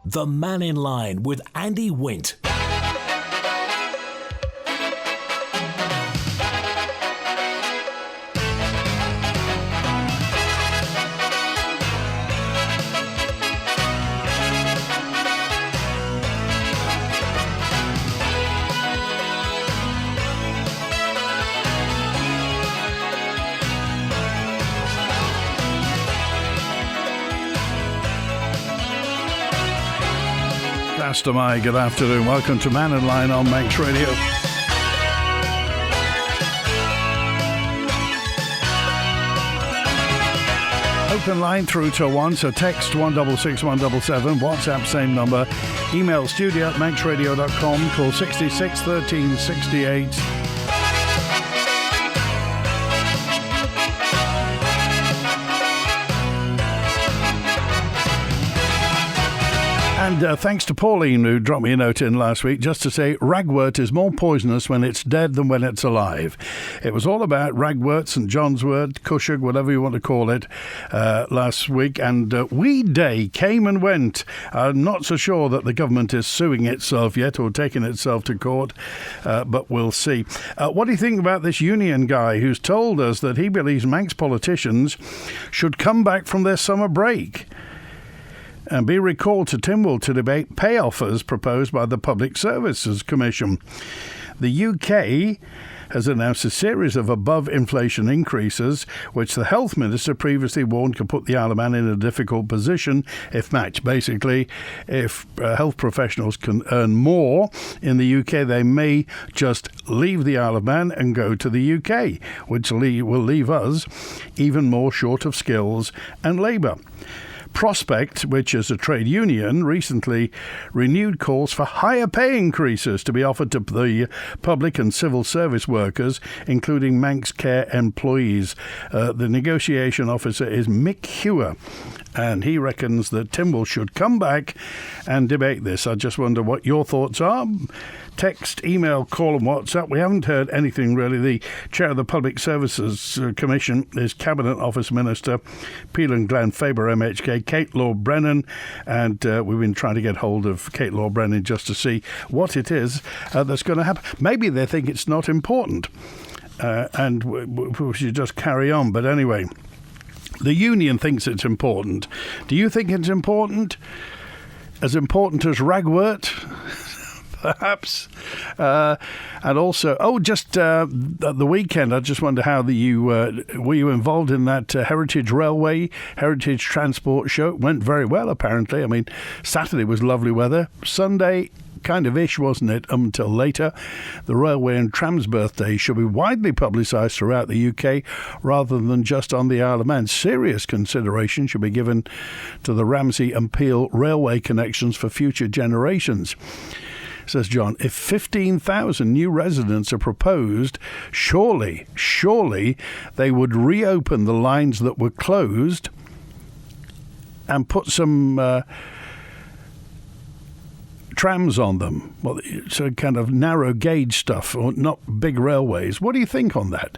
The Mannin Line with Andy Wint. Good afternoon. Welcome to Mannin Line on Manx Radio. Open line through to 1, so text 166177, WhatsApp same number, email studio@manxradio.com, call 66 13 68. And thanks to Pauline, who dropped me a note in last week, just to say ragwort is more poisonous when it's dead than when it's alive. It was all about ragwort, St John's wort, cushag, whatever you want to call it, last week. And Weed Day came and went. I'm not so sure that the government is suing itself yet or taking itself to court, but we'll see. What do you think about this union guy who's told us that he believes Manx politicians should come back from their summer break and be recalled to Tynwald to debate pay offers proposed by the Public Services Commission? The UK has announced a series of above-inflation increases, which the Health Minister previously warned could put the Isle of Man in a difficult position if matched. Basically, if health professionals can earn more in the UK, they may just leave the Isle of Man and go to the UK, which will leave us even more short of skills and labour. Prospect, which is a trade union, recently renewed calls for higher pay increases to be offered to the public and civil service workers, including Manx Care employees. The negotiation officer is Mick Hewer, and he reckons that Tynwald should come back and debate this. I just wonder what your thoughts are. Text, email, call and WhatsApp. We haven't heard anything really. The chair of the Public Services Commission is Cabinet Office Minister Peel and Glen Faber MHK, Kate Law-Brennan, and we've been trying to get hold of Kate Law-Brennan just to see what it is that's going to happen. Maybe they think it's not important and we should just carry on. But anyway, the union thinks it's important. Do you think it's important? As important as ragwort? Perhaps. And also, just at the weekend, I just wonder how were you involved in that Heritage Transport show? It went very well, apparently. I mean, Saturday was lovely weather. Sunday, kind of ish, wasn't it, until later. The railway and tram's birthday should be widely publicised throughout the UK rather than just on the Isle of Man. Serious consideration should be given to the Ramsey and Peel railway connections for future generations. Says John, if 15,000 new residents are proposed, surely they would reopen the lines that were closed and put some trams on them. Well, so kind of narrow gauge stuff, or not big railways. What do you think on that?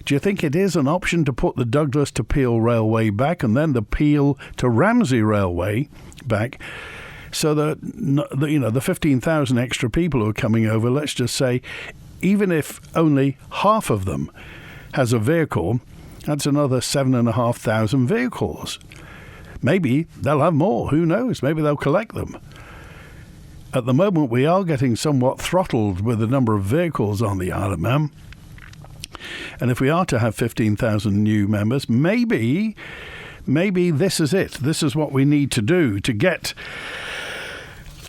Do you think it is an option to put the Douglas to Peel railway back and then the Peel to Ramsey railway back? So that, the 15,000 extra people who are coming over, let's just say, even if only half of them has a vehicle, that's another 7,500 vehicles. Maybe they'll have more. Who knows? Maybe they'll collect them. At the moment, we are getting somewhat throttled with the number of vehicles on the Isle of Man. And if we are to have 15,000 new members, maybe this is it. This is what we need to do to get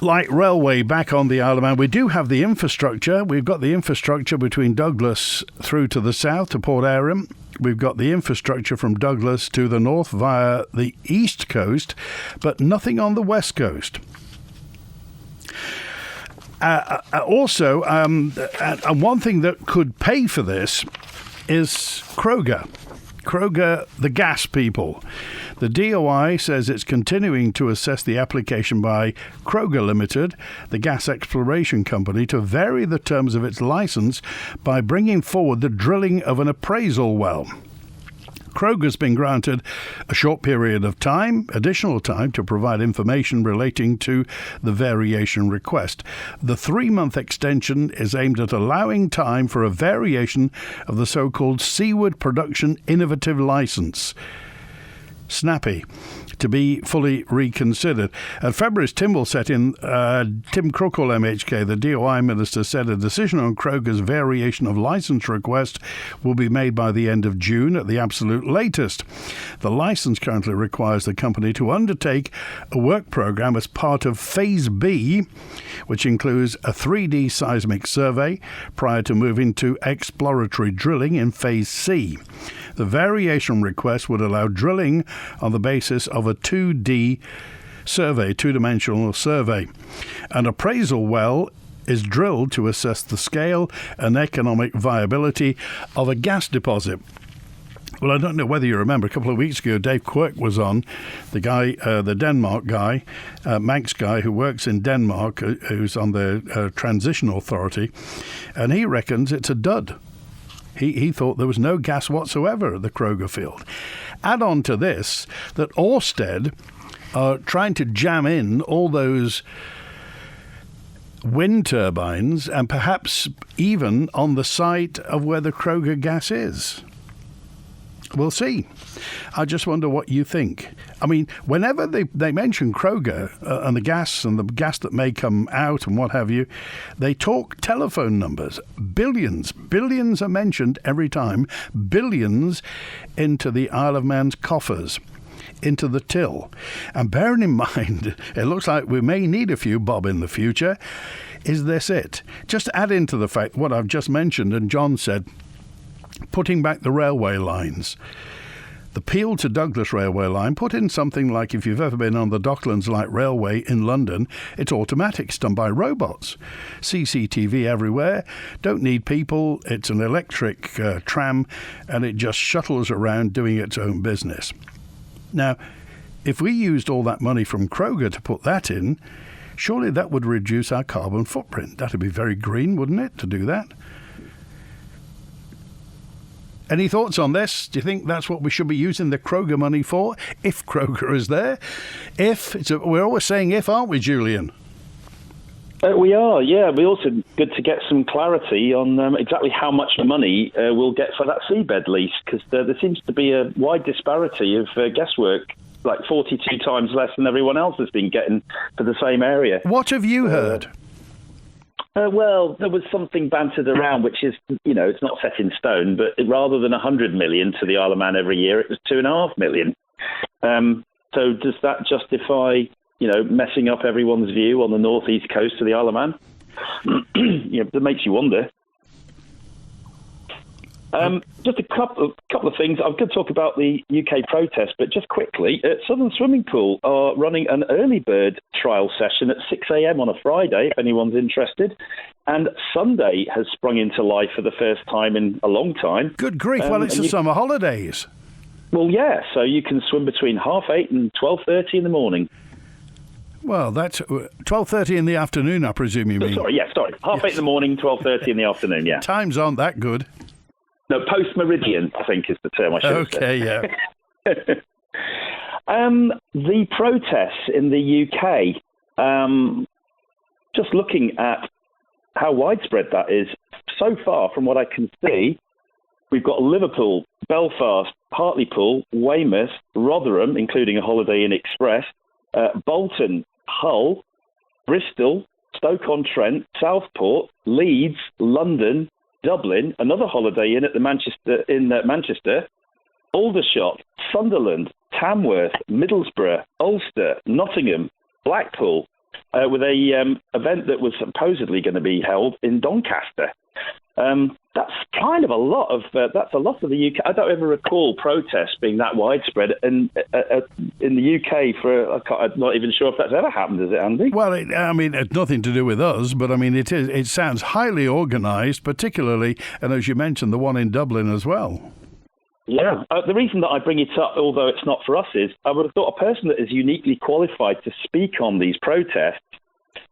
light railway back on the Isle of Man. We do have the infrastructure. We've got the infrastructure between Douglas through to the south to Port Erin. We've got the infrastructure from Douglas to the north via the east coast, but nothing on the west coast. Also, and one thing that could pay for this is Crogga, the gas people. The DOI says it's continuing to assess the application by Crogga Limited, the gas exploration company, to vary the terms of its licence by bringing forward the drilling of an appraisal well. Crogga's been granted a short period of time, additional time, to provide information relating to the variation request. The 3-month extension is aimed at allowing time for a variation of the so-called Seaward Production Innovative Licence, Snappy, to be fully reconsidered. At February's Timble set-in, Tim Crookall, MHK, the DOI minister, said a decision on Crogga's variation of licence request will be made by the end of June at the absolute latest. The licence currently requires the company to undertake a work programme as part of Phase B, which includes a 3D seismic survey prior to moving to exploratory drilling in Phase C. The variation request would allow drilling on the basis of a 2D survey, two-dimensional survey. An appraisal well is drilled to assess the scale and economic viability of a gas deposit. Well, I don't know whether you remember, a couple of weeks ago, Dave Quirk was on, the guy, the Denmark guy, Manx guy who works in Denmark, who's on the Transition Authority, and he reckons it's a dud. He thought there was no gas whatsoever at the Crogga field. Add on to this that Ørsted are trying to jam in all those wind turbines and perhaps even on the site of where the Crogga gas is. We'll see. I just wonder what you think. I mean, whenever they mention Crogga and the gas that may come out and what have you, they talk telephone numbers. Billions are mentioned every time. Billions into the Isle of Man's coffers, into the till. And bearing in mind, it looks like we may need a few bob in the future. Is this it? Just add into the fact what I've just mentioned, and John said, putting back the railway lines. The Peel to Douglas railway line, put in something like, if you've ever been on the Docklands Light Railway in London, it's automatic, it's done by robots. CCTV everywhere, don't need people, it's an electric tram, and it just shuttles around doing its own business. Now, if we used all that money from Crogga to put that in, surely that would reduce our carbon footprint. That'd be very green, wouldn't it, to do that? Any thoughts on this? Do you think that's what we should be using the Crogga money for? If Crogga is there? We're always saying if, aren't we, Julian? We are, yeah. We're also good to get some clarity on exactly how much money we'll get for that seabed lease, because there seems to be a wide disparity of guesswork, like 42 times less than everyone else has been getting for the same area. What have you heard? Well, there was something bantered around, which is, it's not set in stone, but rather than 100 million to the Isle of Man every year, it was 2.5 million. So does that justify, messing up everyone's view on the northeast coast of the Isle of Man? That makes you wonder. Just a couple of things. I'm going to talk about the UK protest, but just quickly, Southern Swimming Pool are running an early bird trial session at 6 a.m. on a Friday, if anyone's interested. And Sunday has sprung into life for the first time in a long time. Good grief, well, it's the summer holidays. Well, yeah, so you can swim between 8:30 and 12:30 in the morning. Well, that's 12:30 in the afternoon, I presume you mean. Sorry. 8:30 in the morning, 12:30 in the afternoon, yeah. Times aren't that good. No, post-meridian, I think, is the term I should say. Okay, yeah. The protests in the UK, just looking at how widespread that is, so far, from what I can see, we've got Liverpool, Belfast, Hartlepool, Weymouth, Rotherham, including a Holiday Inn Express, Bolton, Hull, Bristol, Stoke-on-Trent, Southport, Leeds, London, Dublin, another Holiday Inn at the Manchester, Aldershot, Sunderland, Tamworth, Middlesbrough, Ulster, Nottingham, Blackpool, with a event that was supposedly going to be held in Doncaster. That's kind of a lot of for the UK. I don't ever recall protests being that widespread in the UK. I'm not even sure if that's ever happened, is it, Andy? Well, it's nothing to do with us, but it sounds highly organised, particularly, and as you mentioned, the one in Dublin as well. Yeah, the reason that I bring it up, although it's not for us, is I would have thought a person that is uniquely qualified to speak on these protests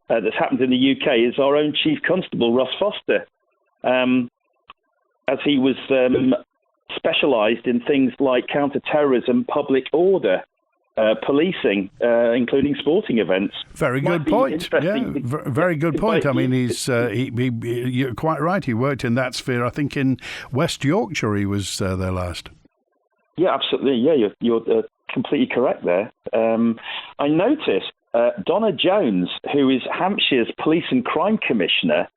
that's happened in the UK is our own Chief Constable, Ross Foster. As he was specialised in things like counter-terrorism, public order, policing, including sporting events. Very good point. Yeah, very good point. I mean, you're quite right. He worked in that sphere. I think in West Yorkshire he was there last. Yeah, absolutely. Yeah, you're completely correct there. I noticed Donna Jones, who is Hampshire's Police and Crime Commissioner,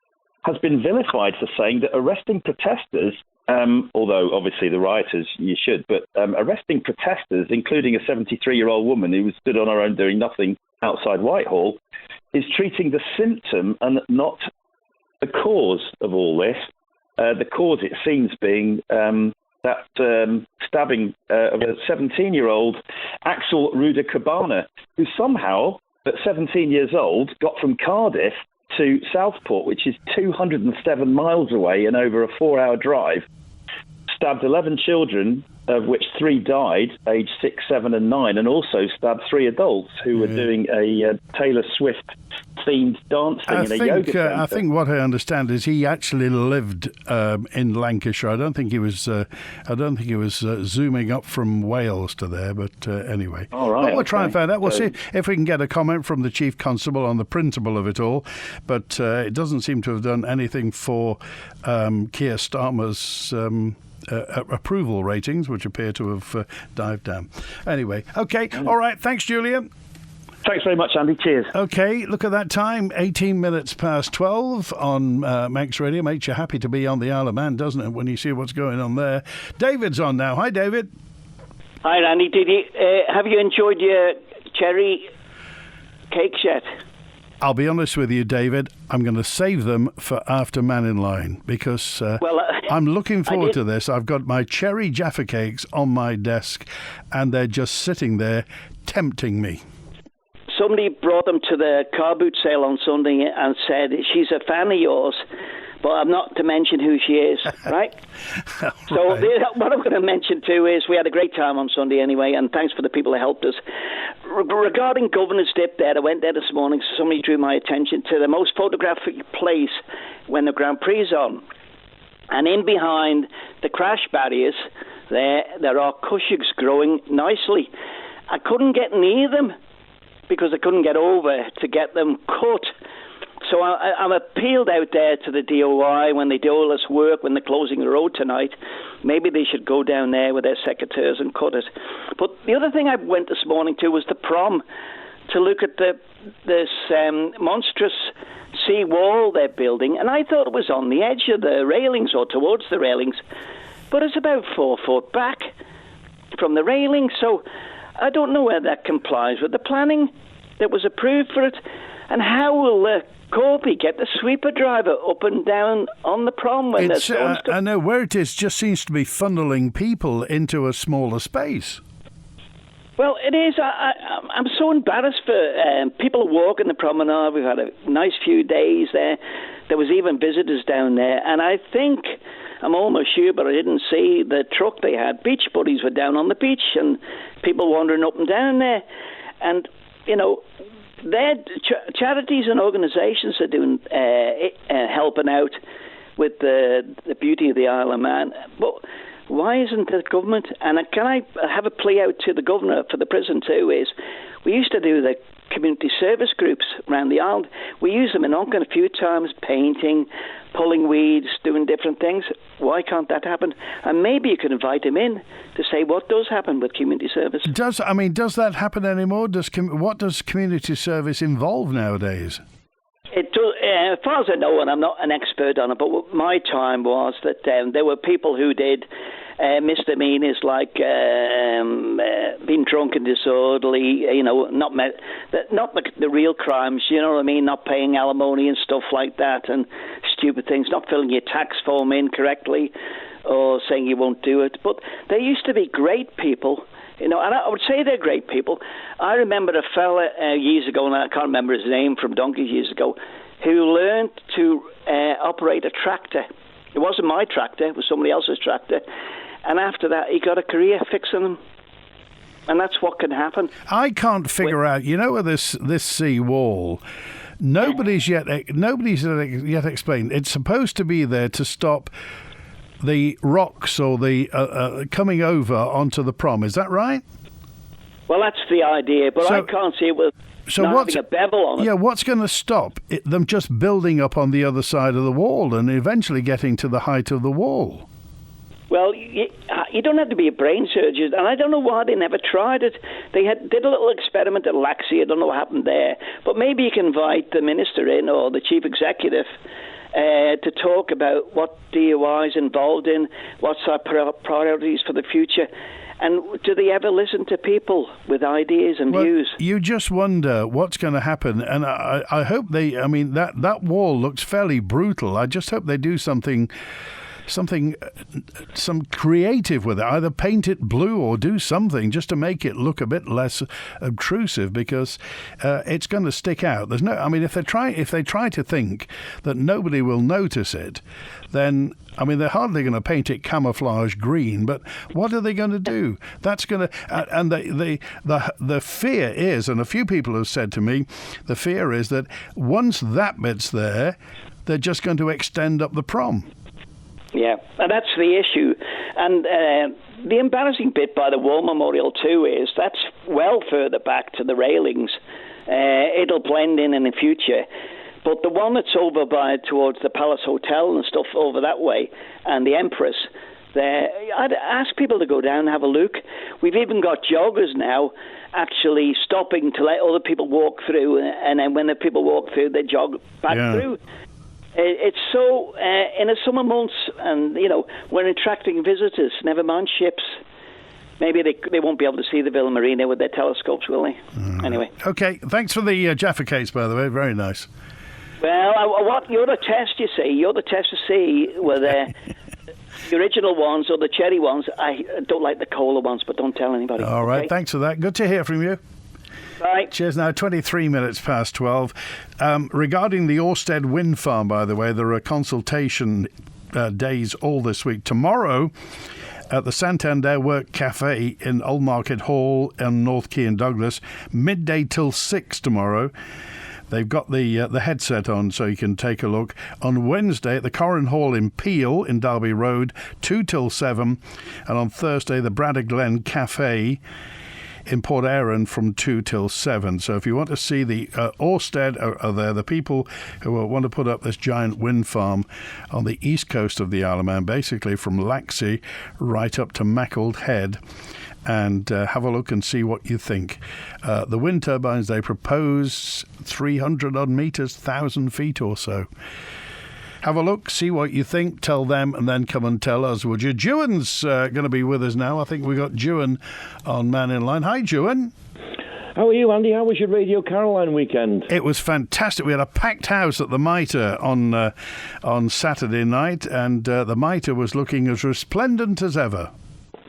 has been vilified for saying that arresting protesters, although obviously the rioters you should, but arresting protesters, including a 73-year-old woman who was stood on her own doing nothing outside Whitehall, is treating the symptom and not the cause of all this. The cause, it seems, being that stabbing of a 17-year-old Axel Ruda Cabana, who somehow, at 17 years old, got from Cardiff to Southport, which is 207 miles away and over a 4-hour drive, stabbed 11 children, of which 3 died, aged 6, 7 and 9, and also stabbed 3 adults who were doing a Taylor Swift-themed dancing in a yoga centre. I think what I understand is he actually lived in Lancashire. I don't think he was zooming up from Wales to there, but anyway. All right, but we'll try and find out. We'll see if we can get a comment from the Chief Constable on the principle of it all, but it doesn't seem to have done anything for Keir Starmer's approval ratings, which appear to have dived down. Anyway, okay, all right, thanks, Julian. Thanks very much, Andy. Cheers. Okay, look at that time, 18 minutes past 12 on Max Radio. Makes you happy to be on the Isle of Man, doesn't it, when you see what's going on there. David's on now. Hi, David. Hi, Randy. Have you enjoyed your cherry cakes yet? I'll be honest with you, David, I'm going to save them for after Mannin Line because I'm looking forward to this. I've got my cherry Jaffa cakes on my desk and they're just sitting there tempting me. Somebody brought them to the car boot sale on Sunday and said, she's a fan of yours, but I'm not to mention who she is, right? So what I'm going to mention too is we had a great time on Sunday anyway, and thanks for the people that helped us. Regarding Governor's Dip there, I went there this morning, so somebody drew my attention to the most photographic place when the Grand Prix is on. And in behind the crash barriers, there are cushions growing nicely. I couldn't get near them because I couldn't get over to get them cut. So I'm appealed out there to the DOI when they do all this work, when they're closing the road tonight. Maybe they should go down there with their secateurs and cut it. But the other thing I went this morning to was the Prom, to look at this monstrous sea wall they're building. And I thought it was on the edge of the railings or towards the railings. But it's about 4 foot back from the railing. So I don't know whether that complies with the planning that was approved for it. And how will the Corby get the sweeper driver up and down on the Prom when there's I know where it is just seems to be funneling people into a smaller space. Well, it is. I'm so embarrassed for people walking the promenade. We've had a nice few days there. There was even visitors down there. And I think, I'm almost sure, but I didn't see the truck they had. Beach buddies were down on the beach and people wandering up and down there. And, you know, their charities and organisations are doing helping out with the beauty of the Isle of Man. But why isn't the government? And can I have a plea out to the governor for the prison too? Is we used to do the community service groups around the island. We use them in Onken a few times, painting, pulling weeds, doing different things. Why can't that happen? And maybe you could invite him in to say what does happen with community service. Does that happen anymore? What does community service involve nowadays? It does, as far as I know, and I'm not an expert on it, but what my time was that there were people who did misdemeanors like being drunk and disorderly, you know, not the real crimes, you know what I mean, not paying alimony and stuff like that, and stupid things, not filling your tax form in correctly or saying you won't do it. But there used to be great people. You know, and I would say they're great people. I remember a fella years ago, and I can't remember his name, from donkeys years ago, who learned to operate a tractor. It wasn't my tractor, it was somebody else's tractor. And after that, he got a career fixing them. And that's what can happen. I can't figure out, you know, with this sea wall, nobody's yet explained. It's supposed to be there to stop the rocks or the coming over onto the Prom. Is that right? Well, that's the idea, but I can't see it with having a bevel on it. Yeah, what's going to stop them just building up on the other side of the wall and eventually getting to the height of the wall? Well, you don't have to be a brain surgeon, and I don't know why they never tried it. They did a little experiment at Laxey. I don't know what happened there, but maybe you can invite the minister in or the chief executive to talk about what DUI is involved in, what's our priorities for the future. And do they ever listen to people with ideas and views? You just wonder what's going to happen. And I hope that wall looks fairly brutal. I just hope they do some creative with it, either paint it blue or do something just to make it look a bit less obtrusive, because it's going to stick out. There's no, if they try to think that nobody will notice it, then they're hardly going to paint it camouflage green. But what are they going to do? That's going to, and the fear is, and a few people have said to me, the fear is that once that bit's there, they're just going to extend up the Prom. Yeah, and that's the issue. And the embarrassing bit by the War Memorial too is that's well further back to the railings. It'll blend in the future. But the one that's over towards the Palace Hotel and stuff over that way, and the Empress, I'd ask people to go down and have a look. We've even got joggers now actually stopping to let other people walk through, and then when the people walk through, they jog back through. It's so, in the summer months, and, we're attracting visitors, never mind ships. Maybe they won't be able to see the Villa Marina with their telescopes, will they? Anyway. Okay, thanks for the Jaffa case, by the way. Very nice. Well, you're the test, you see. You're the test to see whether the original ones or the cherry ones. I don't like the cola ones, but don't tell anybody. All right, thanks for that. Good to hear from you. Right. Cheers. Now, 23 minutes past 12. Regarding the Ørsted wind farm, by the way, there are consultation days all this week. Tomorrow, at the Santander Work Cafe in Old Market Hall in North Quay in Douglas, midday till 6 tomorrow. They've got the headset on so you can take a look. On Wednesday at the Corran Hall in Peel in Derby Road, 2 till 7. And on Thursday, the Bradder Glen Cafe in Port Erin from 2 till 7. So if you want to see the Ørsted are there, the people who want to put up this giant wind farm on the east coast of the Isle of Man, basically from Laxey right up to Mackle Head, and have a look and see what you think. The wind turbines they propose 300 odd metres, 1,000 feet or so. Have a look, see what you think, tell them, and then come and tell us, would you? Juan's going to be with us now. I think we got Juan on Mannin Line. Hi, Juan. How are you, Andy? How was your Radio Caroline weekend? It was fantastic. We had a packed house at the Mitre on Saturday night, and the Mitre was looking as resplendent as ever.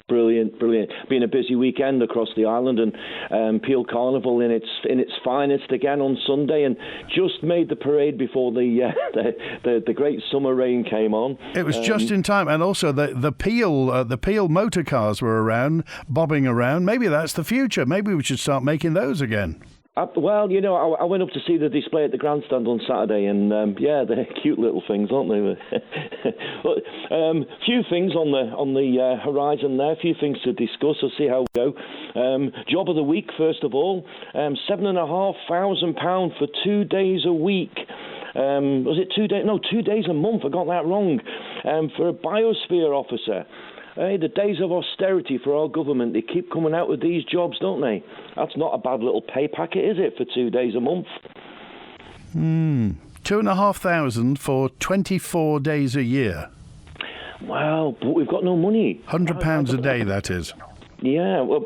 Brilliant. Been a busy weekend across the island, and Peel Carnival in its finest again on Sunday, and just made the parade before the great summer rain came on. It was just in time, and also the Peel motor cars were around, bobbing around. Maybe that's the future. Maybe we should start making those again. Well, I went up to see the display at the grandstand on Saturday, and they're cute little things, aren't they? But few things on the horizon there, a few things to discuss. I'll see how we go. Job of the week, first of all, £7,500 for 2 days a week. Was it 2 days? No, 2 days a month. I got that wrong. For a biosphere officer. The days of austerity for our government, they keep coming out with these jobs, don't they? That's not a bad little pay packet, is it, for 2 days a month? 2,500 for 24 days a year. Well, but we've got no money. £100 a day, that is. Yeah, well,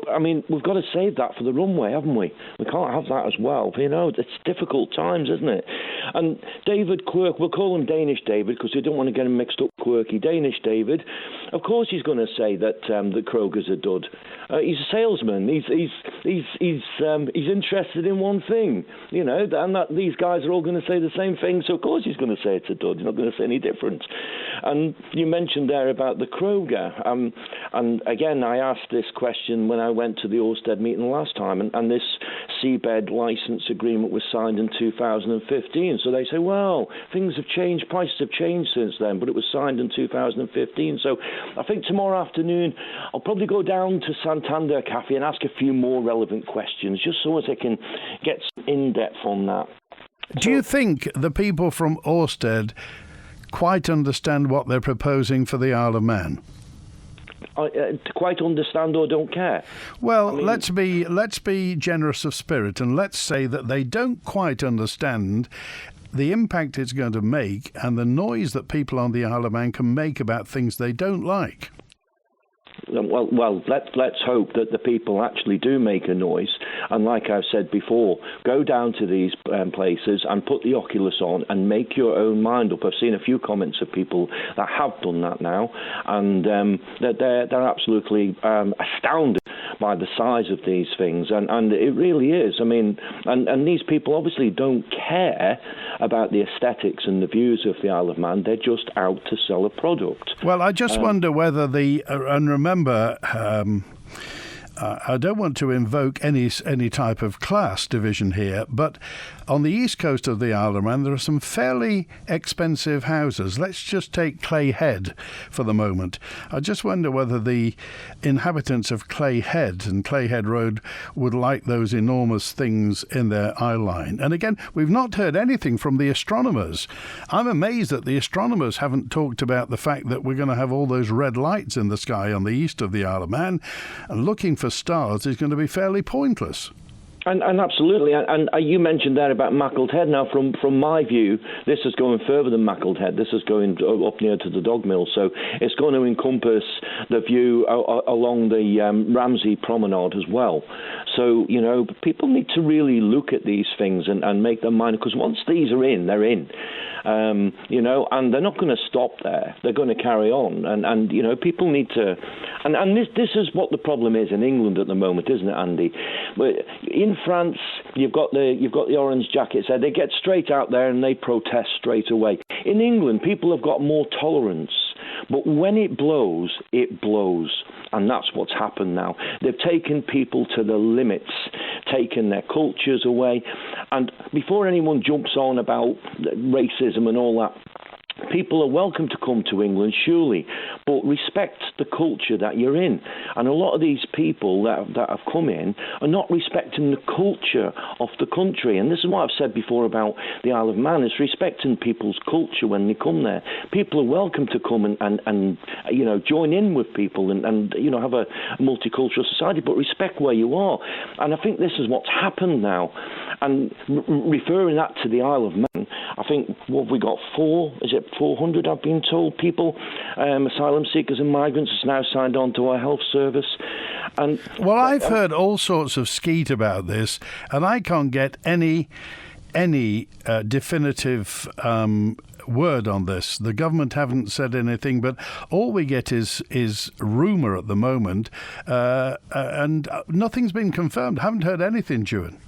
we've got to save that for the runway, haven't we? We can't have that as well. It's difficult times, isn't it? And David Quirk, we'll call him Danish David because we don't want to get him mixed up. Quirky Danish David. Of course, he's going to say that the Crogga's a dud. He's a salesman. He's interested in one thing, and that these guys are all going to say the same thing. So of course he's going to say it's a dud. He's not going to say any different. And you mentioned there about the Crogga, and again I asked this question when I went to the Ørsted meeting last time, and this seabed license agreement was signed in 2015. So they say, well, things have changed, prices have changed since then, but it was signed in 2015. So I think tomorrow afternoon I'll probably go down to Santander Cafe and ask a few more relevant questions, just so as I can get in-depth on that. Do you think the people from Ørsted quite understand what they're proposing for the Isle of Man? To quite understand or don't care? Well, let's be generous of spirit, and let's say that they don't quite understand the impact it's going to make and the noise that people on the Isle of Man can make about things they don't like. Well, let's hope that the people actually do make a noise. And like I've said before, go down to these places and put the Oculus on and make your own mind up. I've seen a few comments of people that have done that now, and they're absolutely astounded by the size of these things. And it really is. I mean, and these people obviously don't care about the aesthetics and the views of the Isle of Man. They're just out to sell a product. Well, I just wonder whether and remember, I don't want to invoke any type of class division here, but on the east coast of the Isle of Man, there are some fairly expensive houses. Let's just take Clay Head for the moment. I just wonder whether the inhabitants of Clay Head and Clay Head Road would like those enormous things in their eye line. And again, we've not heard anything from the astronomers. I'm amazed that the astronomers haven't talked about the fact that we're going to have all those red lights in the sky on the east of the Isle of Man, and looking for stars is going to be fairly pointless. And absolutely, and you mentioned there about Mackled Head. Now, from my view, this is going further than Mackled Head. This is going up near to the Dog Mill, so it's going to encompass the view along the Ramsey Promenade as well. So, you know, people need to really look at these things and make their mind, because once these are in, they're in. You know, and they're not going to stop there. They're going to carry on, and you know, people need to. And this is what the problem is in England at the moment, isn't it, Andy? In France, you've got the orange jackets there. They get straight out there and they protest straight away. In England, people have got more tolerance. But when it blows, and that's what's happened now. They've taken people to the limits, taken their cultures away. And before anyone jumps on about racism and all that, people are welcome to come to England, surely, but respect the culture that you're in. And a lot of these people that have come in are not respecting the culture of the country. And this is what I've said before about the Isle of Man, is respecting people's culture when they come there. People are welcome to come and you know, join in with people and you know, have a multicultural society, but respect where you are. And I think this is what's happened now. And referring that to the Isle of Man, I think, what have we got, 400, I've been told, people, asylum seekers and migrants, has now signed on to our health service. And well, I've heard all sorts of skeet about this, and I can't get any definitive word on this. The government haven't said anything, but all we get is rumour at the moment, and nothing's been confirmed. Haven't heard anything, Ewan.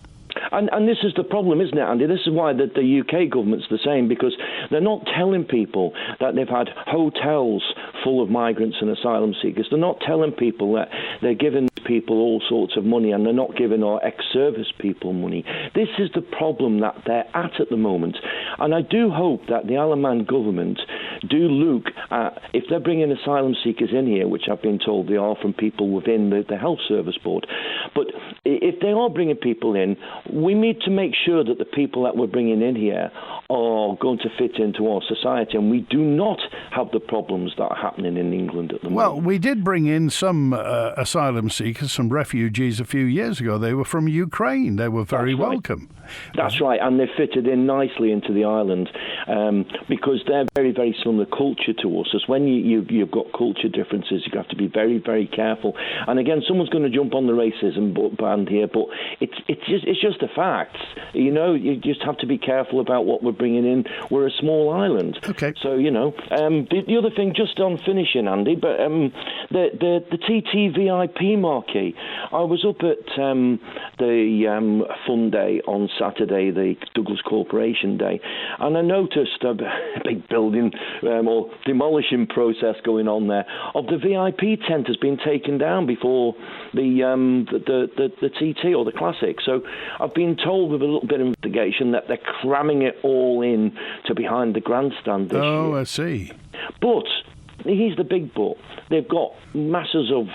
And this is the problem, isn't it, Andy? This is why the UK government's the same, because they're not telling people that they've had hotels full of migrants and asylum seekers. They're not telling people that they're giving people all sorts of money, and they're not giving our ex-service people money. This is the problem that they're at the moment. And I do hope that the Isle of Man government do look at, if they're bringing asylum seekers in here, which I've been told they are from people within the Health Service Board, but if they are bringing people in, we need to make sure that the people that we're bringing in here are going to fit into our society, and we do not have the problems that are happening in England at the moment. Well, we did bring in some asylum seekers, some refugees a few years ago. They were from Ukraine. They were very welcome. That's right, and they fitted in nicely into the island because they're very, very similar culture to us. As when you've got culture differences, you have to be very, very careful. And again, someone's going to jump on the racism band here, but it's just a fact. You know, you just have to be careful about what we're bringing in. We're a small island. Okay. So, the other thing, just on finishing, Andy, but the TT VIP marquee, I was up at the Fun Day on Saturday, the Douglas Corporation Day, and I noticed a big building or demolishing process going on there of the VIP tent has been taken down before the TT or the Classic. So I've been told with a little bit of investigation that they're cramming it all in to behind the grandstand this year. Oh, I see. But here's the big but. They've got masses of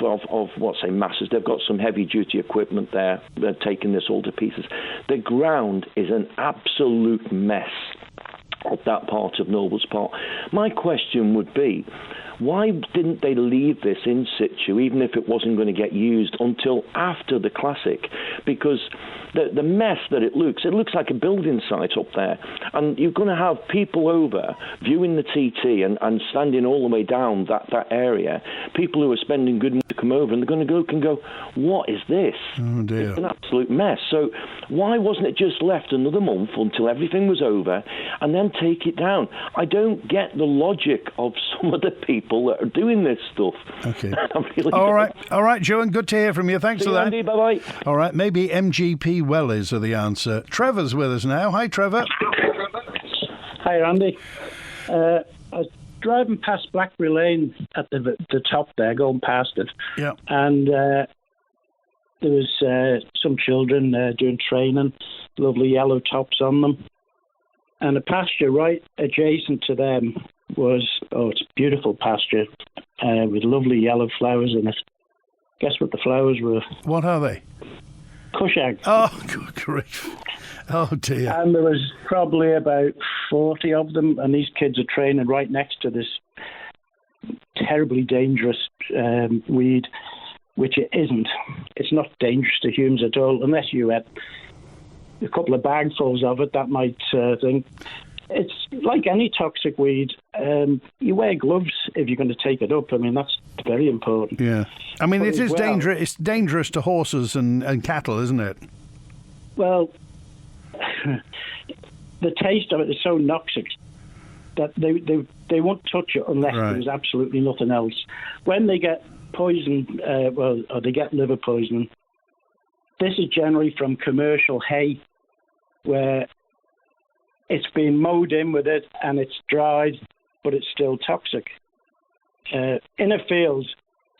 masses. They've got some heavy-duty equipment there. They're taking this all to pieces. The ground is an absolute mess of that part of Nobles Park. My question would be, why didn't they leave this in situ, even if it wasn't going to get used, until after the Classic? Because the mess that it looks like a building site up there. And you're going to have people over viewing the TT and standing all the way down that area. People who are spending good money to come over, and they're going to go, what is this? Oh, dear. It's an absolute mess. So why wasn't it just left another month until everything was over and then take it down? I don't get the logic of some of the people that are doing this stuff. Okay. Really All right, Joan, good to hear from you. Thanks See for you, that. Andy, bye-bye. All right, maybe MGP wellies are the answer. Trevor's with us now. Hi, Trevor. Hi, Andy. I was driving past Blackberry Lane at the top there, going past it. Yeah. And there was some children doing training, lovely yellow tops on them. And a pasture right adjacent to them it's a beautiful pasture with lovely yellow flowers in it. Guess what the flowers were? What are they? Cushag. Oh, good grief. Oh, dear. And there was probably about 40 of them, and these kids are training right next to this terribly dangerous weed, which it isn't. It's not dangerous to humans at all, unless you had a couple of bagfuls of it, that might thing. It's like any toxic weed. You wear gloves if you're going to take it up. I mean, that's very important. Yeah. I mean, But it is as well- dangerous. It's dangerous to horses and cattle, isn't it? Well, the taste of it is so noxic that they won't touch it unless Right. there's absolutely nothing else. When they get poison, or they get liver poisoning, this is generally from commercial hay, where it's been mowed in with it and it's dried, but it's still toxic. In a field,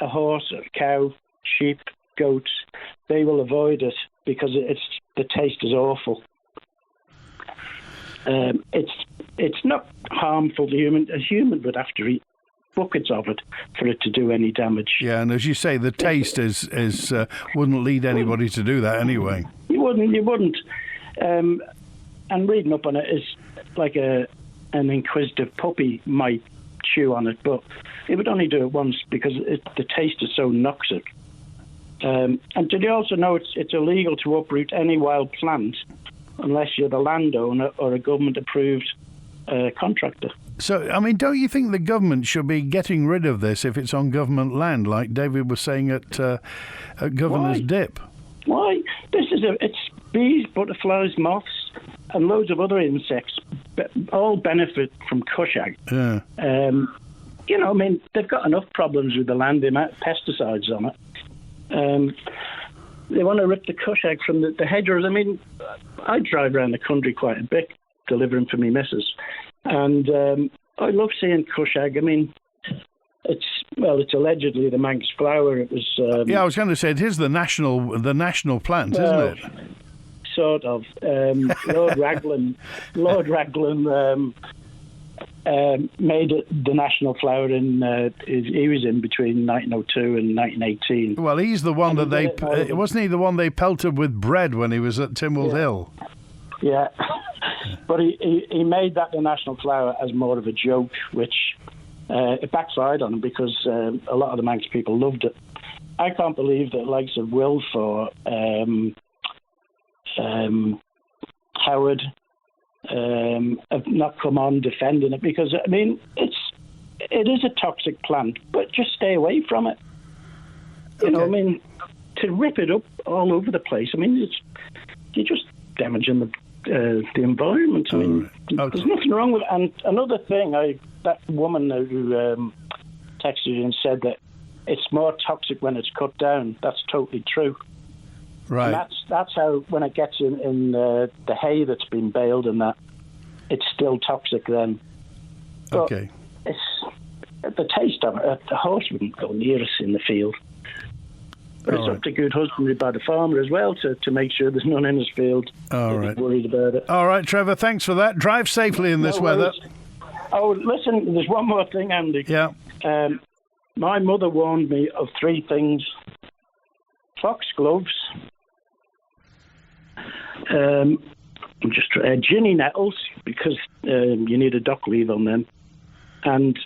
a horse, a cow, sheep, goats, they will avoid it because the taste is awful. It's not harmful to human. A human would have to eat buckets of it for it to do any damage. Yeah, and as you say, the taste is wouldn't lead anybody to do that anyway. You wouldn't. And reading up on it is like an inquisitive puppy might chew on it, but it would only do it once because the taste is so noxic. And did you also know it's illegal to uproot any wild plant unless you're the landowner or a government-approved contractor? So, I mean, don't you think the government should be getting rid of this if it's on government land, like David was saying at Governor's Why? Dip? Why? It's bees, butterflies, moths, and loads of other insects all benefit from Cushag. Yeah. I mean, they've got enough problems with the land, the amount of pesticides on it. They want to rip the Cushag from the hedgerows. I mean, I drive around the country quite a bit, delivering for me missus, and I love seeing Cushag. I mean, it's allegedly the Manx flower. It was. I was going to say it is the national plant, isn't it? Sort of. Lord Raglan made it the national flower he was in between 1902 and 1918. Well, he's the one that wasn't he the one they pelted with bread when he was at Timwell Hill? Yeah, but he made that the national flower as more of a joke, which it backfired on him because a lot of the Manx people loved it. I can't believe that likes of Wilfor, Howard have not come on defending it because, I mean, it is a toxic plant, but just stay away from it. You know, I mean, to rip it up all over the place, I mean, you're just damaging the the environment. I mean, Okay. there's nothing wrong with it. And another thing, that woman who texted and said that it's more toxic when it's cut down. That's totally true. Right. And that's how, when it gets in the hay that's been baled and that, it's still toxic then. But Okay. it's the taste of it. The horse wouldn't go near us in the field. But it's up to good husbandry by the farmer as well to make sure there's none in his field. All right. Worried about it. All right, Trevor, thanks for that. Drive safely in this No weather. worries. Oh, listen, there's one more thing, Andy. Yeah. My mother warned me of 3 things. Foxgloves, ginny nettles, because you need a dock leave on them, and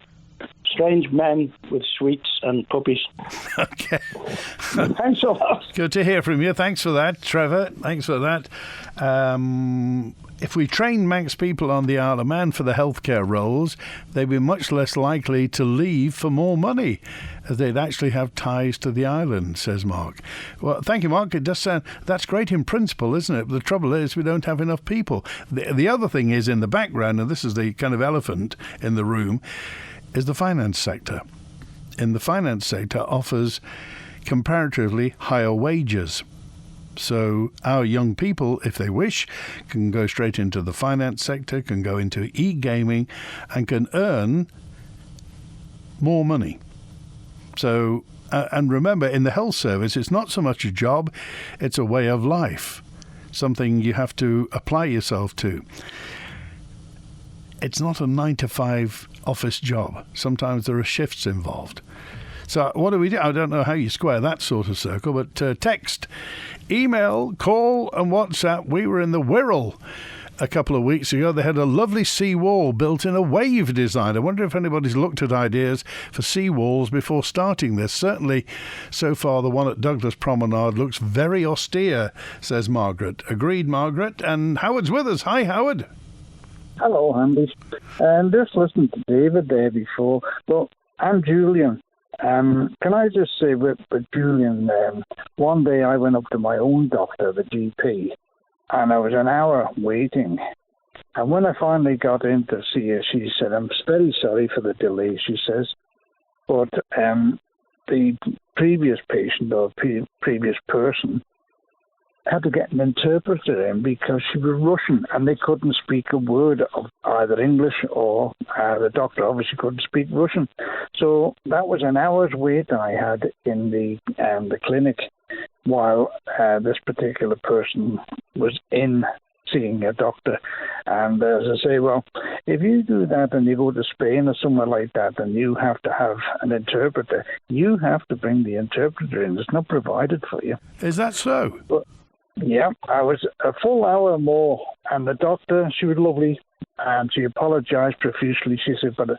strange men with sweets and puppies. Okay. Thanks a lot. Good to hear from you. Thanks for that, Trevor. Thanks for that. If we trained Manx people on the Isle of Man for the healthcare roles, they'd be much less likely to leave for more money, as they'd actually have ties to the island, says Mark. Well, thank you, Mark. It does sound, that's great in principle, isn't it? But the trouble is we don't have enough people. The other thing is in the background, and this is the kind of elephant in the room, is the finance sector. In the finance sector offers comparatively higher wages. So our young people, if they wish, can go straight into the finance sector, can go into e-gaming, and can earn more money. So, and remember, in the health service, it's not so much a job, it's a way of life, something you have to apply yourself to. It's not a 9-to-5 office job. Sometimes there are shifts involved. So what do we do? I don't know how you square that sort of circle, but text, email, call and WhatsApp. We were in the Wirral a couple of weeks ago. They had a lovely sea wall built in a wave design. I wonder if anybody's looked at ideas for sea walls before starting this. Certainly, so far, the one at Douglas Promenade looks very austere, says Margaret. Agreed, Margaret. And Howard's with us. Hi, Howard. Hello, Andy. Just listened to David there before, but I'm Julian. Can I just say with Julian, one day I went up to my own doctor, the GP, and I was an hour waiting. And when I finally got in to see her, she said, "I'm very sorry for the delay," she says, but the previous patient or previous person had to get an interpreter in because she was Russian and they couldn't speak a word of either English or the doctor obviously couldn't speak Russian. So that was an hour's wait I had in the clinic while this particular person was in seeing a doctor. And as I say, well, if you do that and you go to Spain or somewhere like that and you have to have an interpreter, you have to bring the interpreter in. It's not provided for you. Is that so? But, yeah, I was a full hour more, and the doctor, she was lovely, and she apologised profusely. She said, but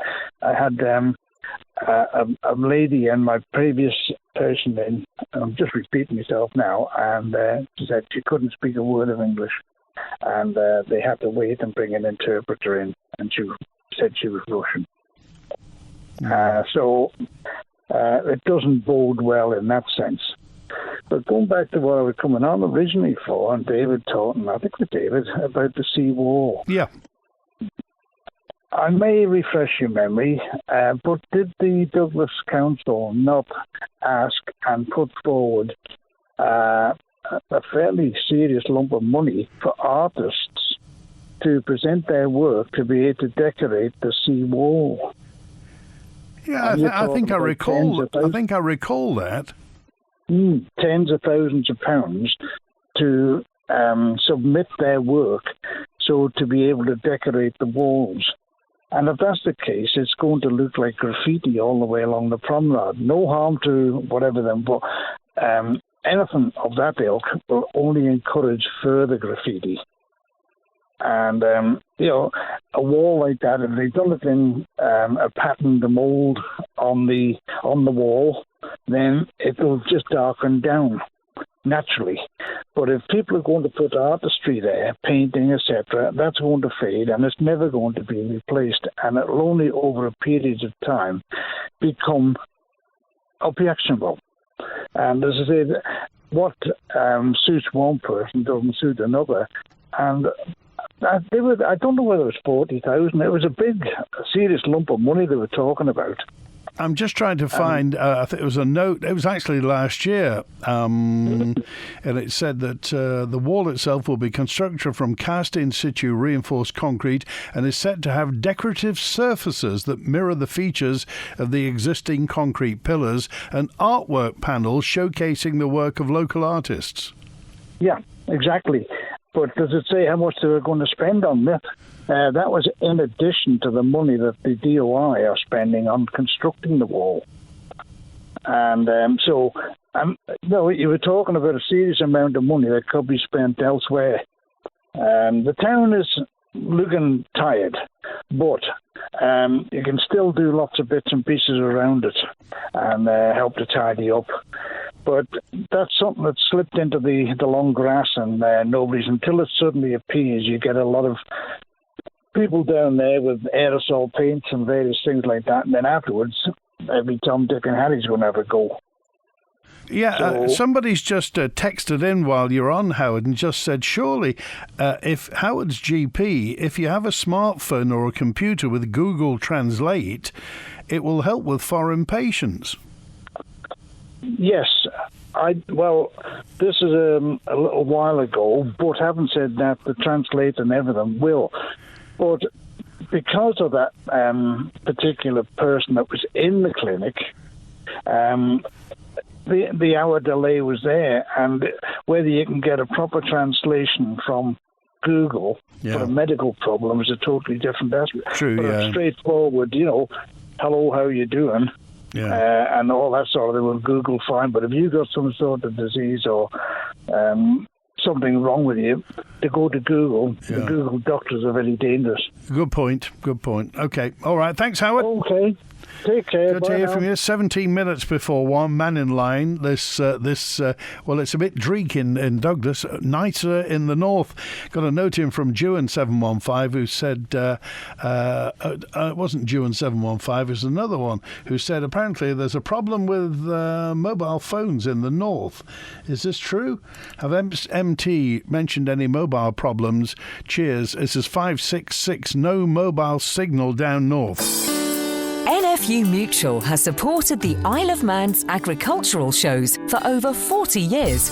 I had a lady and my previous person in, and I'm just repeating myself now, and she said she couldn't speak a word of English, and they had to wait and bring an interpreter in, and she said she was Russian. So it doesn't bode well in that sense. But going back to what I was coming on originally for, and David talking, I think with David, about the sea wall. Yeah. I may refresh your memory, but did the Douglas Council not ask and put forward a fairly serious lump of money for artists to present their work to be able to decorate the sea wall? Yeah, I think I recall that. Tens of thousands of pounds to submit their work so to be able to decorate the walls. And if that's the case, it's going to look like graffiti all the way along the promenade. No harm to whatever them, but anything of that ilk will only encourage further graffiti. And, a wall like that, if they've done it in a patterned mould on the wall, then it will just darken down naturally. But if people are going to put artistry there, painting, etc., that's going to fade and it's never going to be replaced. And it will only over a period of time become objectionable. And as I said, what suits one person doesn't suit another. And I don't know whether it was 40,000. It was a big, serious lump of money they were talking about. I'm just trying to find, I think it was a note, it was actually last year, and it said that the wall itself will be constructed from cast in situ reinforced concrete and is set to have decorative surfaces that mirror the features of the existing concrete pillars and artwork panels showcasing the work of local artists. Yeah, exactly. But does it say how much they were going to spend on that? That was in addition to the money that the DOI are spending on constructing the wall. And you were talking about a serious amount of money that could be spent elsewhere. The town is looking tired, but you can still do lots of bits and pieces around it and help to tidy up. But that's something that slipped into the long grass, and nobody's, until it suddenly appears, you get a lot of people down there with aerosol paints and various things like that, and then afterwards, every Tom, Dick and Harry's going to have a go. Yeah, somebody's just texted in while you're on, Howard, and just said, surely, if Howard's GP, if you have a smartphone or a computer with Google Translate, it will help with foreign patients. Yes. This is a little while ago, but having said that, the Translate and everything will. But because of that particular person that was in the clinic, the hour delay was there, and whether you can get a proper translation from Google for a medical problem is a totally different aspect. True, but straightforward, hello, how you doing? Yeah. And all that sort of thing will Google fine. But if you've got some sort of disease or something wrong with you, to go to Google, the Google doctors are very dangerous. Good point. Okay. All right. Thanks, Howard. Okay. Take care. Good to hear from you. 17 minutes before 1, Mannin Line. This it's a bit dreek in Douglas, nicer in the north. Got a note in from Dewan715 who said, it wasn't Dewan715, it was another one, who said apparently there's a problem with mobile phones in the north. Is this true? Have MT mentioned any mobile problems? Cheers. This is 566, no mobile signal down north. NFU Mutual has supported the Isle of Man's agricultural shows for over 40 years.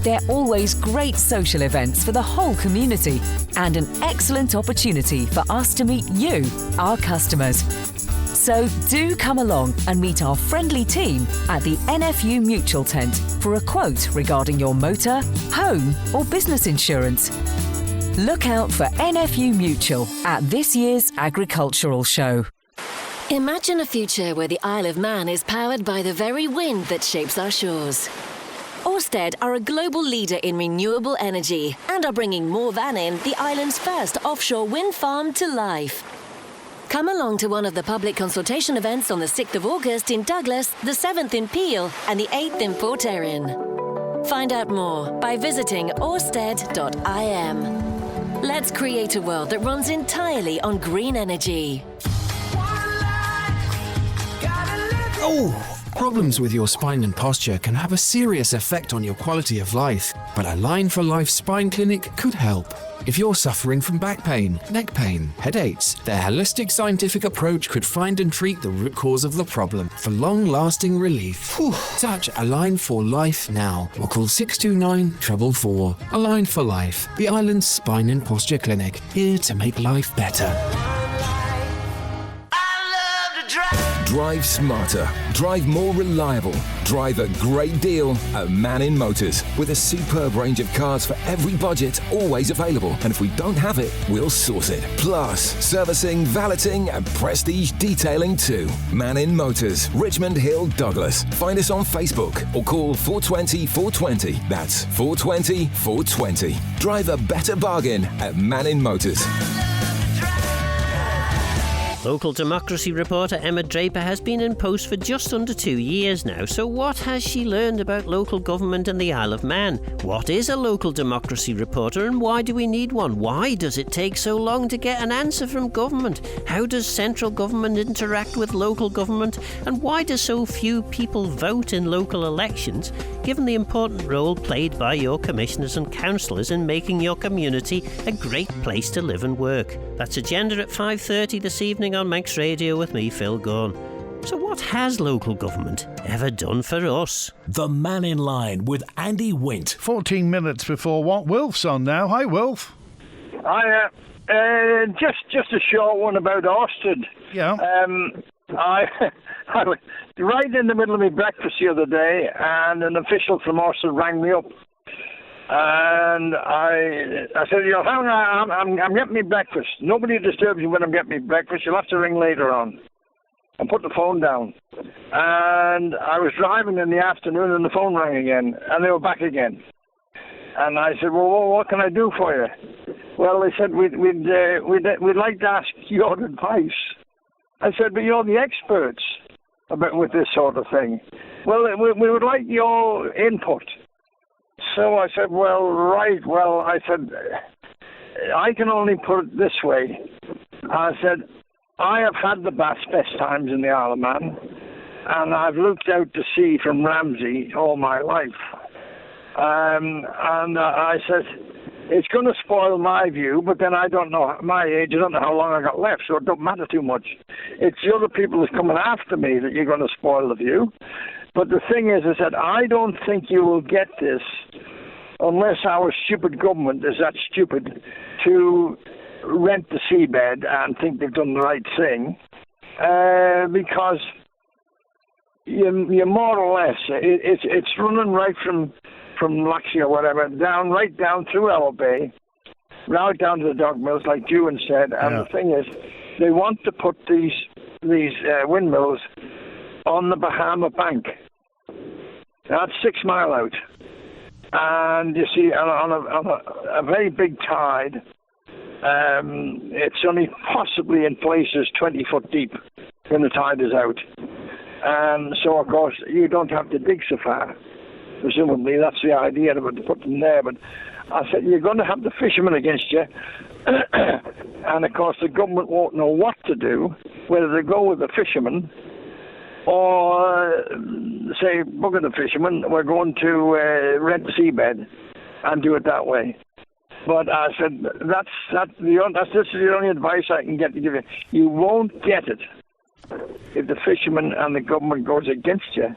They're always great social events for the whole community and an excellent opportunity for us to meet you, our customers. So do come along and meet our friendly team at the NFU Mutual tent for a quote regarding your motor, home or business insurance. Look out for NFU Mutual at this year's agricultural show. Imagine a future where the Isle of Man is powered by the very wind that shapes our shores. Ørsted are a global leader in renewable energy and are bringing more Mannin, the island's first offshore wind farm, to life. Come along to one of the public consultation events on the 6th of August in Douglas, the 7th in Peel and the 8th in Port Erin. Find out more by visiting ørsted.im. Let's create a world that runs entirely on green energy. Problems with your spine and posture can have a serious effect on your quality of life, but a Line for Life spine clinic could help. If you're suffering from back pain, neck pain, headaches, their holistic scientific approach could find and treat the root cause of the problem for long-lasting relief. Touch A Line for Life now or call 629 444. A Line for Life, the island's spine and posture clinic, here to make life better. Drive smarter, drive more reliable, drive a great deal at Mannin Motors. With a superb range of cars for every budget, always available. And if we don't have it, we'll source it. Plus, servicing, valeting and prestige detailing too. Mannin Motors, Richmond Hill, Douglas. Find us on Facebook or call 420 420. That's 420 420. Drive a better bargain at Mannin Motors. Local democracy reporter Emma Draper has been in post for just under 2 years now, so what has she learned about local government in the Isle of Man? What is a local democracy reporter and why do we need one? Why does it take so long to get an answer from government? How does central government interact with local government? And why do so few people vote in local elections, given the important role played by your commissioners and councillors in making your community a great place to live and work? That's Agenda at 5:30 this evening on Manx Radio with me, Phil Gaughan. So what has local government ever done for us? The Mannin Line with Andy Wint. 14 minutes before what? Wilf's on now. Hi, Wilf. Hi, just a short one about Ørsted. Yeah. I was right in the middle of my breakfast the other day, and an official from Ørsted rang me up. And I said, I'm getting me breakfast. Nobody disturbs me when I'm getting me breakfast. You'll have to ring later on. And put the phone down. And I was driving in the afternoon, and the phone rang again, and they were back again. And I said, well, what can I do for you? Well, they said, we'd like to ask your advice. I said, but you're the experts with this sort of thing. Well, we would like your input. So I said, I said, I can only put it this way. I said, I have had the best times in the Isle of Man, and I've looked out to sea from Ramsey all my life. And I said, it's going to spoil my view, but then I don't know my age. I don't know how long I got left, so it don't matter too much. It's the other people who's coming after me that you're going to spoil the view. But the thing is, I said, I don't think you will get this unless our stupid government is that stupid to rent the seabed and think they've done the right thing. Because you more or less, it's running right from Laxey or whatever, right down through Ella Bay, right down to the dog mills, like Ewan said. And the thing is, they want to put these windmills on the Bahama bank. That's 6 miles out. And you see, on a very big tide, it's only possibly in places 20 foot deep when the tide is out. And so, of course, you don't have to dig so far. Presumably, that's the idea of it, to put them there. But I said, you're going to have the fishermen against you. And, of course, the government won't know what to do, whether they go with the fishermen or say, bugger the fishermen, we're going to rent the seabed and do it that way. But I said, this is the only advice I can get to give you. You won't get it if the fishermen and the government goes against you.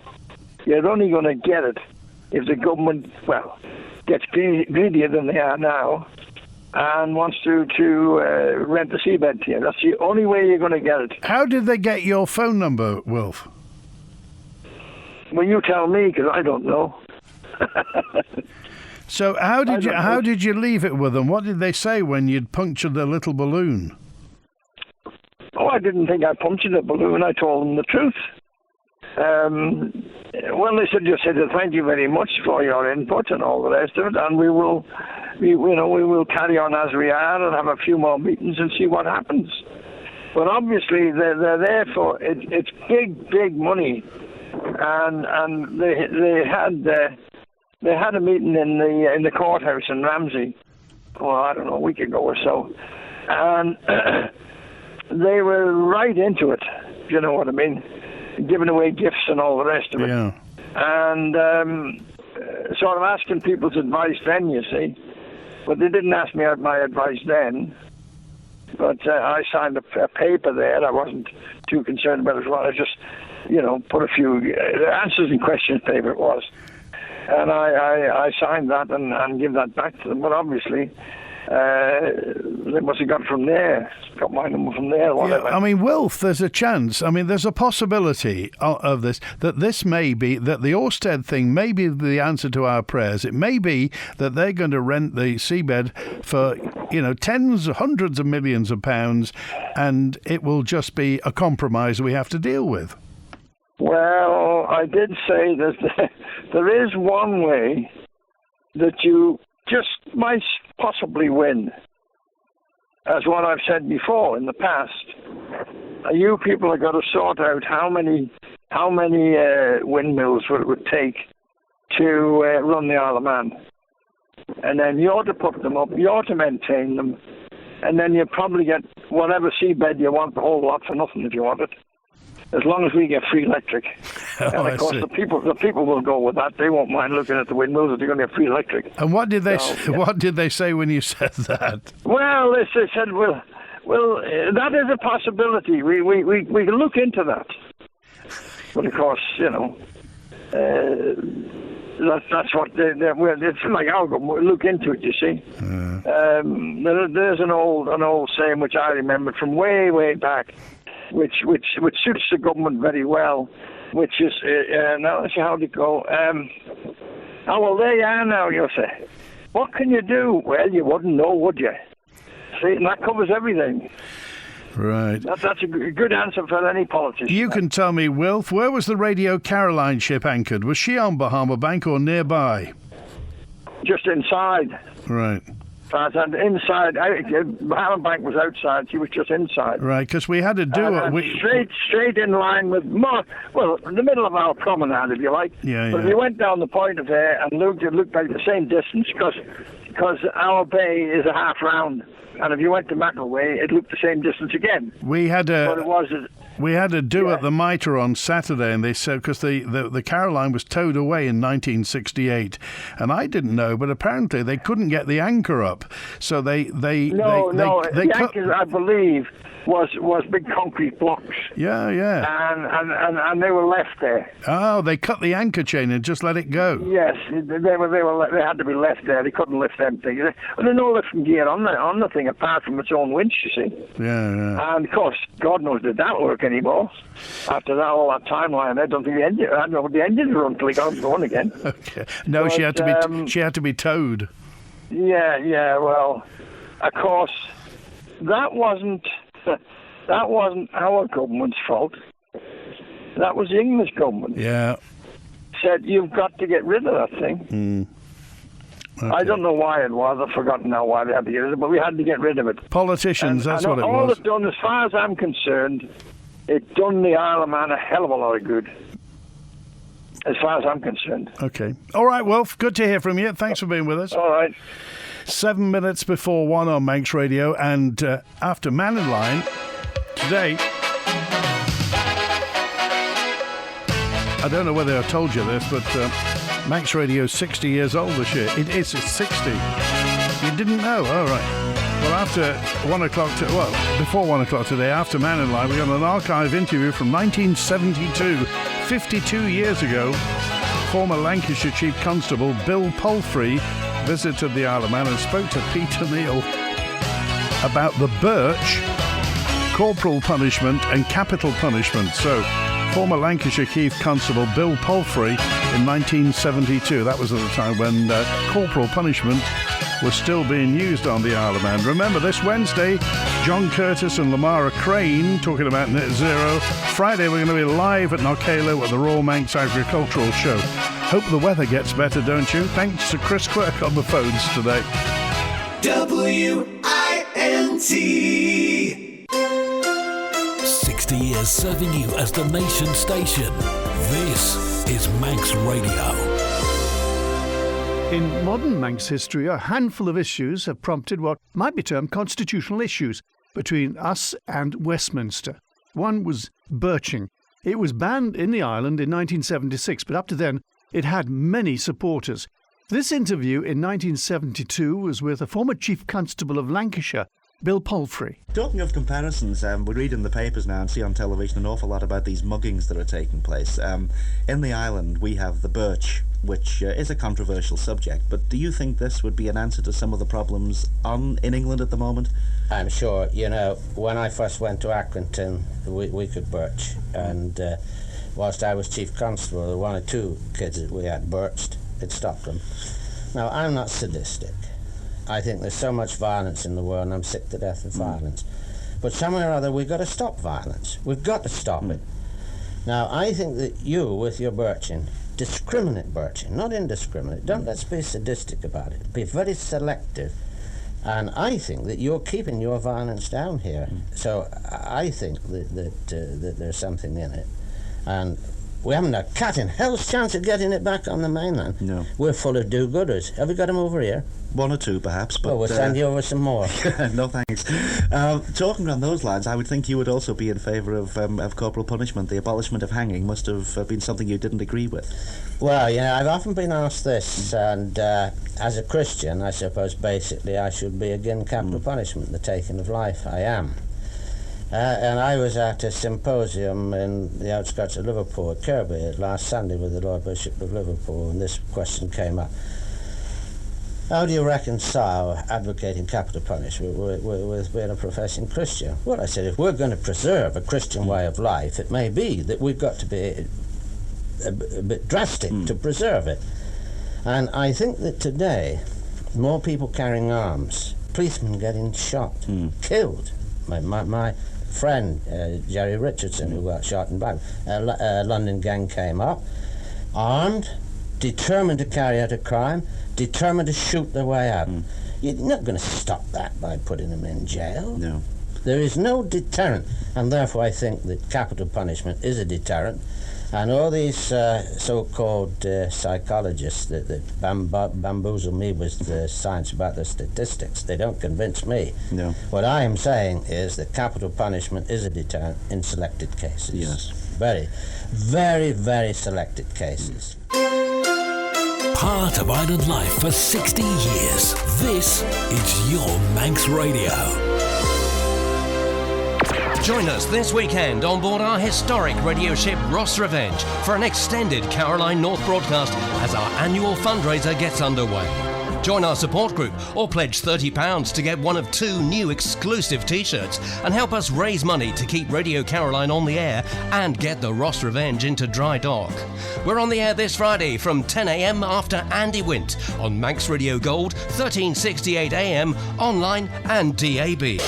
You're only going to get it if the government, gets greedier than they are now and wants to rent the seabed to you. That's the only way you're going to get it. How did they get your phone number, Wilf? Well, you tell me, because I don't know. So how did you leave it with them? What did they say when you'd punctured their little balloon? Oh, I didn't think I punctured the balloon. I told them the truth. Well, they just said thank you very much for your input and all the rest of it, and we will carry on as we are and have a few more meetings and see what happens. But obviously, they're there for it's big money, and they had a meeting in the courthouse in Ramsey, I don't know, a week ago or so, and they were right into it. You know what I mean? Giving away gifts and all the rest of it. Yeah. And sort of asking people's advice then, you see. But they didn't ask me my advice then. But I signed a paper there. I wasn't too concerned about it. I just, put a few answers and questions paper it was. And I signed that and give that back to them. But obviously, they must have got my number from there or whatever. Yeah, I mean, Wilf, there's a chance. I mean, there's a possibility of this, that the Ørsted thing may be the answer to our prayers. It may be that they're going to rent the seabed for, tens, hundreds of millions of pounds, and it will just be a compromise we have to deal with. Well, I did say that there is one way that you just might possibly win, as what I've said before in the past. you people have got to sort out how many windmills it would take to run the Isle of Man. And then you ought to put them up, you ought to maintain them, and then you probably get whatever seabed you want, the whole lot for nothing if you want it. As long as we get free electric. And of course the people will go with that. They won't mind looking at the windmills if they're going to get free electric. And what did they say when you said that? Well, they said, well, that is a possibility. We can look into that. But of course, that's what it's like. I'll go look into it. You see, there's an old saying which I remembered from way back, which suits the government very well. Which is now let's see how it go. Oh well, there you are now. You say, what can you do? Well, you wouldn't know, would you? See, and that covers everything. Right. That's a good answer for any politician. You can tell me, Wilf, where was the Radio Caroline ship anchored? Was she on Bahama Bank or nearby? Just inside. Right. And inside, Bahama Bank was outside. She was just inside. Right, because we had to do it. Straight in line with in the middle of our promenade, if you like. Yeah. But if you went down the point of there and looked, it looked like the same distance because our bay is a half round. And if you went to Mackleway, it looked the same distance again. We had to do at the Mitre on Saturday, and they said because the Caroline was towed away in 1968, and I didn't know, but apparently they couldn't get the anchor up, so the anchors, I believe, was big concrete blocks. Yeah. And they were left there. Oh, they cut the anchor chain and just let it go. Yes, they had to be left there. They couldn't lift them things. There's no lifting gear on the thing apart from its own winch, you see. Yeah. And of course, God knows did that work anymore. After that, all that timeline, I don't think I don't know what the engines were until he got them going again. Okay. No, but, she had to be towed. Yeah. Well, of course, that wasn't our government's fault. That was the English government. Yeah. Said, you've got to get rid of that thing. Okay. I don't know why it was. I've forgotten now why they had to get rid of it, but we had to get rid of it. Politicians, that's what it was. All it done, as far as I'm concerned, it done the Isle of Man a hell of a lot of good. As far as I'm concerned. Okay. All right, Wolf. Good to hear from you. Thanks for being with us. All right. 7 minutes before 1 on Manx Radio, and after Mannin Line today. I don't know whether I told you this, but Manx Radio is 60 years old this year. It's 60. You didn't know? Oh, right. Well, after 1 o'clock, before 1 o'clock today, after Mannin Line, we got an archive interview from 1972, 52 years ago. Former Lancashire Chief Constable Bill Palfrey visited the Isle of Man and spoke to Peter Neal about the birch, corporal punishment and capital punishment. So, former Lancashire Chief Constable Bill Palfrey in 1972. That was at the time when corporal punishment was still being used on the Isle of Man. Remember, this Wednesday, John Curtis and Lamara Crane talking about net zero. Friday, we're going to be live at Knockalo at the Royal Manx Agricultural Show. Hope the weather gets better, don't you? Thanks to Chris Quirk on the phones today. WINT. 60 years serving you as the nation station. This is Manx Radio. In modern Manx history, a handful of issues have prompted what might be termed constitutional issues between us and Westminster. One was birching. It was banned in the island in 1976, but up to then it had many supporters. This interview in 1972 was with a former Chief Constable of Lancashire, Bill Palfrey. Talking of comparisons, we read in the papers now and see on television an awful lot about these muggings that are taking place. In the island, we have the birch, which is a controversial subject, but do you think this would be an answer to some of the problems in England at the moment? I'm sure. When I first went to Accrington, we could birch, and whilst I was Chief Constable, there were 1 or 2 kids that we had birched. It stopped them. Now, I'm not sadistic. I think there's so much violence in the world, and I'm sick to death of violence. But somewhere or other, we've got to stop violence. We've got to stop it. Now, I think that you, with your birching, discriminate birching, not indiscriminate. Let's be sadistic about it. Be very selective And I think that you're keeping your violence down here. So I think that there's something in it. And we haven't a cat in hell's chance of getting it back on the mainland. No. We're full of do-gooders. Have we got them over here? One or two, perhaps. But we'll send you over some more. No, thanks. Talking on those lines, I would think you would also be in favour of corporal punishment. The abolishment of hanging must have been something you didn't agree with. Well, I've often been asked this, and as a Christian, I suppose basically I should be against capital punishment, the taking of life. I am. And I was at a symposium in the outskirts of Liverpool, at Kirby, last Sunday with the Lord Bishop of Liverpool, and this question came up. How do you reconcile advocating capital punishment with being a professing Christian? Well, I said, if we're going to preserve a Christian way of life, it may be that we've got to be a bit drastic to preserve it. And I think that today, more people carrying arms, policemen getting shot, killed. My friend, Jerry Richardson, who got shot in back, a London gang came up, armed, determined to carry out a crime, determined to shoot their way out. You're not going to stop that by putting them in jail. No. There is no deterrent, and therefore I think that capital punishment is a deterrent. And all these so-called psychologists that bamboozle me with the science about the statistics, they don't convince me. No. What I am saying is that capital punishment is a deterrent in selected cases. Yes. Very, very, very selected cases. Part of island life for 60 years. This is your Manx Radio. Join us this weekend on board our historic radio ship Ross Revenge for an extended Caroline North broadcast as our annual fundraiser gets underway. Join our support group or pledge £30 to get one of 2 new exclusive t-shirts and help us raise money to keep Radio Caroline on the air and get the Ross Revenge into dry dock. We're on the air this Friday from 10 a.m. after Andy Wint on Manx Radio Gold, 1368 AM, online and DAB.